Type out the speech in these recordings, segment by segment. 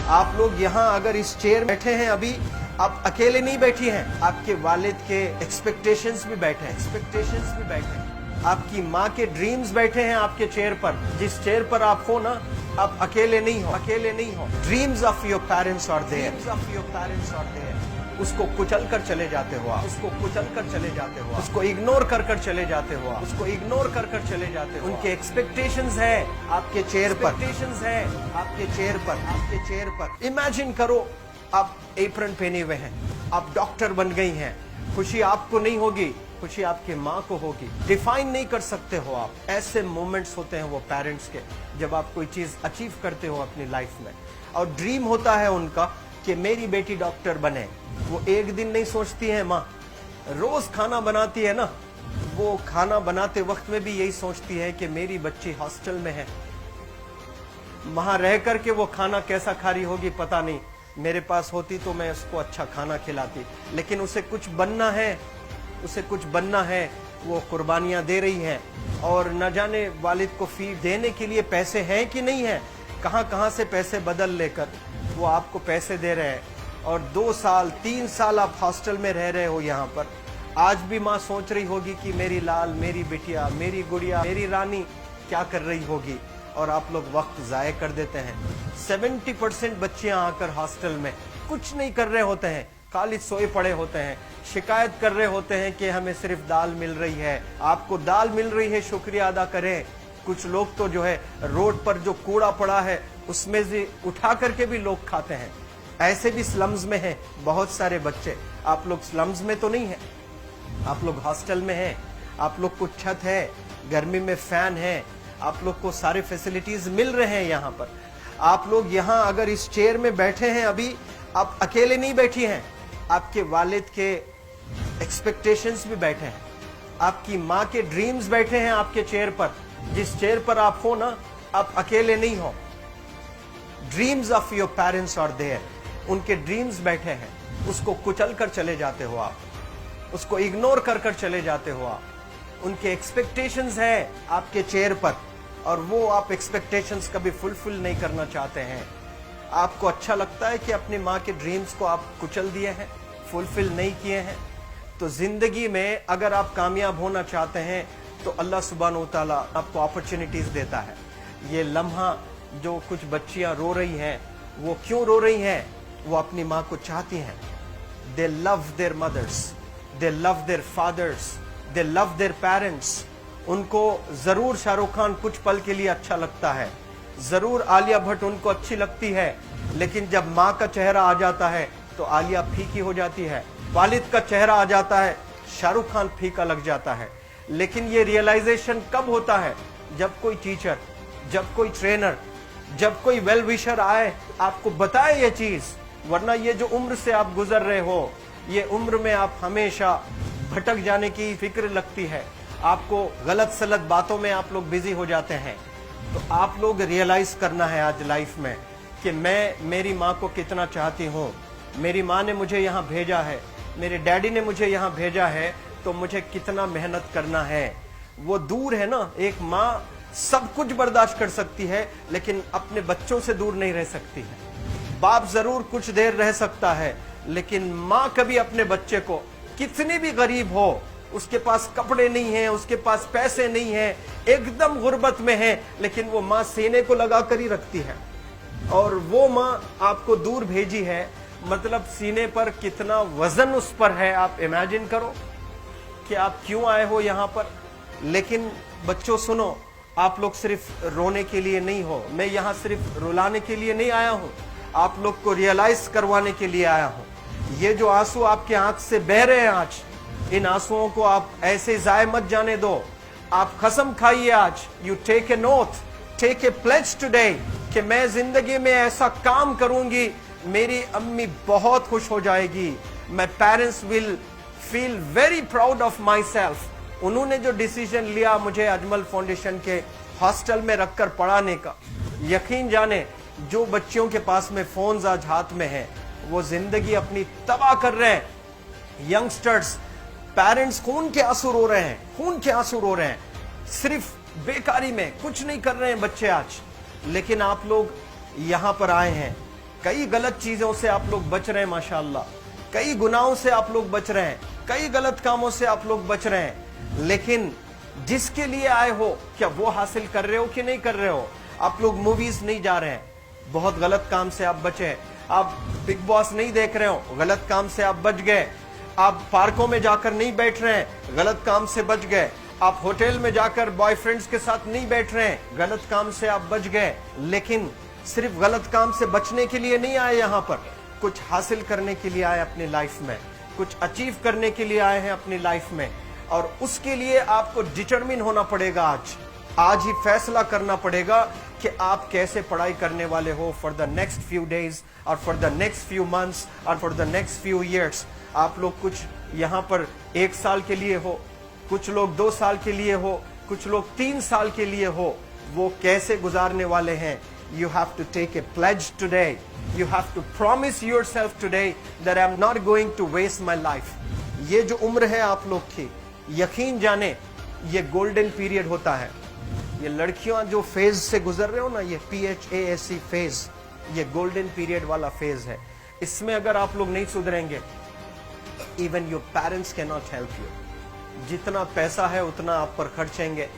आप लोग यहाँ अगर इस चेयर बैठे हैं अभी, आप अकेले नहीं बैठी हैं, आपके वालिद के एक्सपेक्टेशंस भी बैठे हैं, आपकी माँ के ड्रीम्स बैठे हैं आपके चेयर पर। जिस चेयर पर आप हो ना, आप अकेले नहीं हो। Dreams of your parents are there. उसको कुचल कर चले जाते हो आप, उसको इग्नोर कर चले जाते हो आप, उनके एक्सपेक्टेशंस है आपके चेयर पर। इमेजिन करो आप एप्रन पहने हुए हैं, आप डॉक्टर बन गई हैं, खुशी आपको नहीं होगी, खुशी आपके माँ को होगी। डिफाइन नहीं कर सकते हो आप। ऐसे मोमेंट्स होते हैं वो पेरेंट्स के, जब आप कोई चीज अचीव करते हो अपनी लाइफ में, और ड्रीम होता है उनका कि मेरी बेटी डॉक्टर बने। वो एक दिन नहीं सोचती है माँ, रोज खाना बनाती है ना, वो खाना बनाते वक्त में भी यही सोचती है कि मेरी बच्ची हॉस्टल में है, वहां रह करके वो खाना कैसा खा रही होगी पता नहीं, मेरे पास होती तो मैं उसको अच्छा खाना खिलाती। लेकिन उसे कुछ बनना है, वो कुर्बानियां दे रही है, और न जाने वालिद को फीड देने के लिए पैसे हैं कि नहीं है, कहां से पैसे बदल लेकर वो आपको पैसे दे रहे हैं। और 2 साल 3 साल आप हॉस्टल में रह रहे हो यहाँ पर। आज भी माँ सोच रही होगी कि मेरी लाल, मेरी बिटिया, मेरी गुड़िया, मेरी रानी क्या कर रही होगी, और आप लोग वक्त जाये कर देते हैं। 70% बच्चियां आकर हॉस्टल में कुछ नहीं कर रहे होते हैं, खाली सोए पड़े होते हैं, शिकायत कर रहे होते हैं कि हमें सिर्फ दाल मिल रही है। आपको दाल मिल रही है, शुक्रिया अदा करें। कुछ लोग तो जो है रोड पर जो कूड़ा पड़ा है उसमें से उठा करके भी लोग खाते हैं। ऐसे भी स्लम्स में हैं बहुत सारे बच्चे। आप लोग स्लम्स में तो नहीं है, आप लोग हॉस्टल में हैं, आप लोग को छत है, गर्मी में फैन है, आप लोग को सारे फैसिलिटीज मिल रहे हैं यहाँ पर। आप लोग यहाँ अगर इस चेयर में बैठे हैं अभी, आप अकेले नहीं बैठी हैं, आपके वालिद के एक्सपेक्टेशंस भी बैठे हैं, आपकी माँ के ड्रीम्स बैठे हैं आपके चेयर पर। जिस चेयर पर आप हो ना, आप अकेले नहीं हो। Dreams of your parents are there. उनके ड्रीम्स बैठे हैं, उसको कुचल कर चले जाते हो आप, उसको इग्नोर कर चले जाते हो आप। उनके एक्सपेक्टेशंस है आपके चेयर पर, और वो आप एक्सपेक्टेशंस कभी फुलफिल नहीं करना चाहते हैं। आपको अच्छा लगता है कि अपनी माँ के ड्रीम्स को आप कुचल दिए हैं, फुलफिल नहीं किए हैं। तो जिंदगी में अगर आप कामयाब होना चाहते हैं तो अल्लाह सुब्हानहू व तआला आपको अपॉर्चुनिटीज देता है। ये लम्हा जो कुछ बच्चियां रो रही हैं, वो क्यों रो रही हैं? वो अपनी माँ को चाहती हैं। They love their mothers, they love their fathers, they love their parents. उनको जरूर शाहरुख खान कुछ पल के लिए अच्छा लगता है, जरूर आलिया भट्ट उनको अच्छी लगती है, लेकिन जब माँ का चेहरा आ जाता है तो आलिया फीकी हो जाती है। वालिद का चेहरा आ जाता है, शाहरुख खान फीका लग जाता है। लेकिन ये रियलाइजेशन कब होता है? जब कोई टीचर, जब कोई ट्रेनर, जब कोई वेल विशर आए, आपको बताए ये चीज। वरना ये जो उम्र से आप गुजर रहे हो, ये उम्र में आप हमेशा भटक जाने की फिक्र लगती है, आपको गलत सलत बातों में आप लोग बिजी हो जाते हैं। तो आप लोग रियलाइज करना है आज लाइफ में कि मैं मेरी माँ को कितना चाहती हूँ। मेरी माँ ने मुझे यहाँ भेजा है, मेरे डैडी ने मुझे यहाँ भेजा है, तो मुझे कितना मेहनत करना है। वो दूर है ना, एक माँ सब कुछ बर्दाश्त कर सकती है, लेकिन अपने बच्चों से दूर नहीं रह सकती है। बाप जरूर कुछ देर रह सकता है, लेकिन माँ कभी अपने बच्चे को, कितनी भी गरीब हो, उसके पास कपड़े नहीं है, उसके पास पैसे नहीं है, एकदम गुर्बत में है, लेकिन वो माँ सीने को लगा कर ही रखती है। और वो माँ आपको दूर भेजी है, मतलब सीने पर कितना वजन उस पर है। आप इमेजिन करो कि आप क्यों आए हो यहाँ पर। लेकिन बच्चों सुनो, आप लोग सिर्फ रोने के लिए नहीं हो, मैं यहाँ सिर्फ रुलाने के लिए नहीं आया हूँ, आप लोग को रियलाइज करवाने के लिए आया हूँ। ये जो आंसू आपके आंख से बह रहे हैं आज, इन आंसुओं को आप ऐसे जाए मत जाने दो। आप कसम खाइए आज, you take a note, take a pledge today, कि मैं जिंदगी में ऐसा काम करूंगी, मेरी अम्मी बहुत खुश हो जाएगी। My parents will feel very proud of my self. उन्होंने जो डिसीजन लिया मुझे अजमल फाउंडेशन के हॉस्टल में रखकर पढ़ाने का, यकीन जाने जो बच्चियों के पास में फोन्स आज हाथ में है, वो जिंदगी अपनी तबाह कर रहे हैं। यंगस्टर्स, पेरेंट्स खून के आंसू रो रहे हैं, खून के आंसू रो रहे हैं, सिर्फ बेकारी में कुछ नहीं कर रहे हैं बच्चे आज। लेकिन आप लोग यहाँ पर आए हैं, कई गलत चीजों से आप लोग बच रहे हैं माशाअल्लाह, कई गुनाहों से आप लोग बच रहे हैं, कई गलत कामों से आप लोग बच रहे हैं, लेकिन जिसके लिए आए हो क्या वो हासिल कर रहे हो कि नहीं कर रहे हो? आप लोग मूवीज नहीं जा रहे हैं, बहुत गलत काम से आप बचे हैं। आप बिग बॉस नहीं देख रहे हो, गलत काम से आप बच गए। आप पार्कों में जाकर नहीं बैठ रहे हैं, गलत काम से बच गए। आप होटल में जाकर बॉयफ्रेंड्स के साथ नहीं बैठ रहे हैं, गलत काम से आप बच गए। लेकिन सिर्फ गलत काम से बचने के लिए नहीं आए यहाँ पर, कुछ हासिल करने के लिए आए अपनी लाइफ में, कुछ अचीव करने के लिए आए हैं अपनी लाइफ में। और उसके लिए आपको डिटरमिन होना पड़ेगा। आज ही फैसला करना पड़ेगा कि आप कैसे पढ़ाई करने वाले हो for the next few days और for the next few months और for the next few years. आप लोग कुछ यहाँ पर 1 साल के लिए हो, कुछ लोग 2 साल के लिए हो, कुछ लोग 3 साल के लिए हो। वो कैसे गुजारने वाले हैं? You have to take a pledge today. You have to promise yourself today that I'm not going to waste my life. ये जो उम्र है आप लोग की, यकीन जाने ये गोल्डन पीरियड होता है। ये लड़कियां जो फेज से गुजर रहे हो ना, ये PHASE फेज, ये गोल्डन पीरियड वाला फेज है। इसमें अगर आप लोग नहीं सुधरेंगे, even your parents can not help you. जितना पैसा है उतना आप पर खर्चेंगे,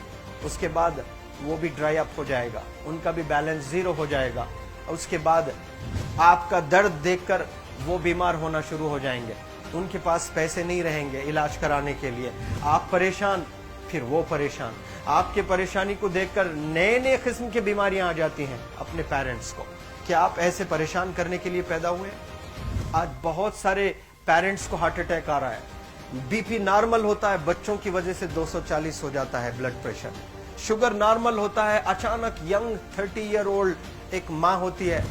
उसके बाद वो भी ड्राई अप हो जाएगा, उनका भी बैलेंस जीरो हो जाएगा। उसके बाद आपका दर्द देखकर वो बीमार होना शुरू हो जाएंगे, उनके पास पैसे नहीं रहेंगे इलाज कराने के लिए। आप परेशान, फिर वो परेशान। आपके परेशानी को देखकर नए नए किस्म की बीमारियां आ जाती हैं अपने पेरेंट्स को। क्या आप ऐसे परेशान करने के लिए पैदा हुए? आज बहुत सारे पेरेंट्स को हार्ट अटैक आ रहा है। बीपी नॉर्मल होता है, बच्चों की वजह से 240 हो जाता है ब्लड प्रेशर। शुगर नॉर्मल होता है, अचानक यंग 30 ईयर ओल्ड एक माँ होती है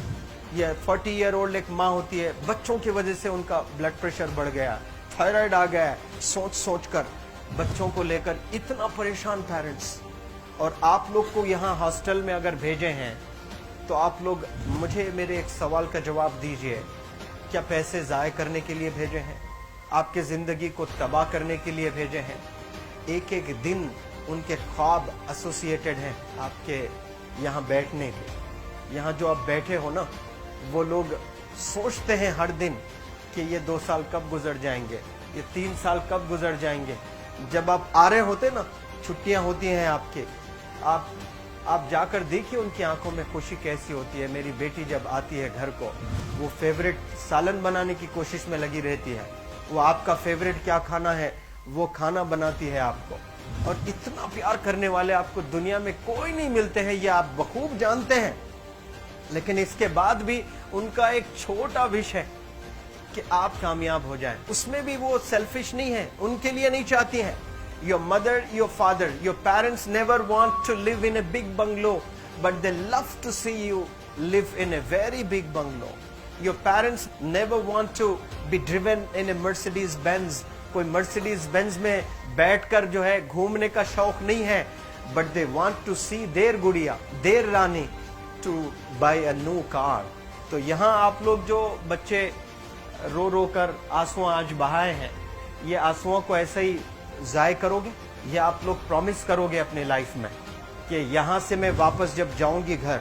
या 40 ईयर ओल्ड एक माँ होती है, बच्चों की वजह से उनका ब्लड प्रेशर बढ़ गया, थायराइड आ गया। सोच सोच कर बच्चों को लेकर इतना परेशान पेरेंट्स। और आप लोग को यहाँ हॉस्टल में अगर भेजे हैं तो आप लोग मुझे मेरे एक सवाल का जवाब दीजिए, क्या पैसे ज़ाय करने के लिए भेजे हैं? आपके ज़िंदगी को तबाह करने के लिए भेजे हैं? एक एक दिन उनके ख्वाब एसोसिएटेड हैं आपके यहाँ बैठने के। यहाँ जो आप बैठे हो ना, वो लोग सोचते हैं हर दिन कि ये 2 साल कब गुजर जाएंगे, ये 3 साल कब गुजर जाएंगे। जब आप आ रहे होते ना, छुट्टियाँ होती हैं आपके, आप जाकर देखिए उनकी आंखों में खुशी कैसी होती है। मेरी बेटी जब आती है घर को, वो फेवरेट सालन बनाने की कोशिश में लगी रहती है। वो आपका फेवरेट क्या खाना है वो खाना बनाती है आपको। और इतना प्यार करने वाले आपको दुनिया में कोई नहीं मिलते हैं, ये आप बखूब जानते हैं। लेकिन इसके बाद भी उनका एक छोटा विश है कि आप कामयाब हो जाएं। उसमें भी वो सेल्फिश नहीं है, उनके लिए नहीं चाहती हैं। Your mother, your father, your parents never want to live in a big bungalow, but they love to see you live in a very big bungalow. Your parents never want to be driven in a Mercedes Benz. कोई Mercedes Benz में बैठकर जो है घूमने का शौक नहीं है, but they want to see their गुड़िया, their Rani to buy a new car. तो यहाँ आप लोग जो बच्चे रो रो कर आंसू आज बहाए हैं, ये आंसुओं को ऐसे ही ज़ाय करोगे या आप लोग प्रॉमिस करोगे अपने लाइफ में कि यहाँ से मैं वापस जब जाऊंगी घर,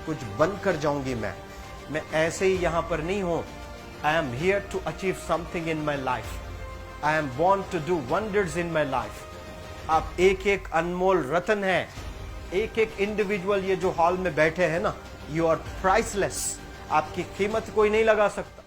कुछ बन कर जाऊंगी। मैं ऐसे ही यहाँ पर नहीं हूँ। I am here to achieve something in my life. I am born to do wonders in my life. आप एक एक अनमोल रतन है, एक एक इंडिविजुअल ये जो हॉल में बैठे हैं ना, यू आर प्राइसलेस। आपकी कीमत कोई नहीं लगा सकता।